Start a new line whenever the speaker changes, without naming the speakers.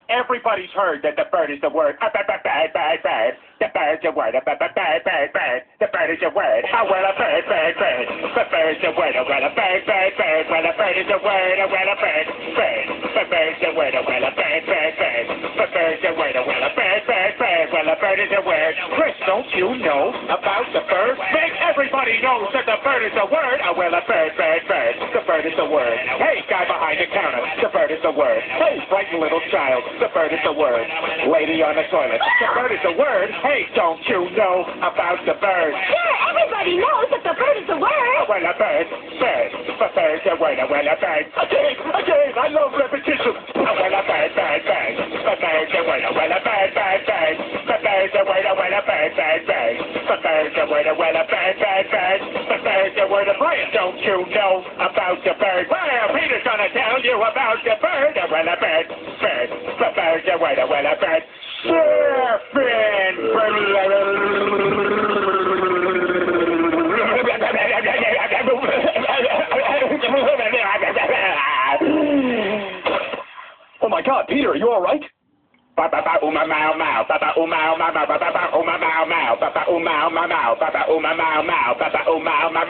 Everybody's heard that the bird is the word. Bird. The bird's a word. Bird. The bird is a word. Oh, well, a bird. The bird's a word. Oh, well, a bird. Well, a bird is a word. Oh, well, a bird. The bird's a word. Oh, well, a bird. The bird's a word. Oh, well, a bird. Well, a bird is a word. Chris, don't you know about the bird? Make everybody knows that the bird is a word. Oh, well, a bird. The bird is a word. Hey, guy behind the counter. The bird is a word. Hey, frightened little child. The bird is a word. Lady on the toilet. The bird is a word. Hey, don't you know about the bird?
Sure, everybody knows that the bird is a word.
Oh, well, a bird. The bird's a word. Oh, well, a bird. Again, I love repetition. Oh, well, a bird. The bird's a word. Oh, well, a bird. The bird's a word. Oh, well, a bird. The bird's a word. Oh, well, a bird. The bird's a word. Brian, don't you know about the bird? Well, Peter's gonna tell you about the bird. Oh, well, a bird. The bird's a word. Oh, well, a bird. Surfing.
Oh my God, Peter, are you all right?
Papa uma mau mau, papa uma mau mau, papa uma mau mau, papa uma mau mau, papa uma mau mau, papa uma mau mau.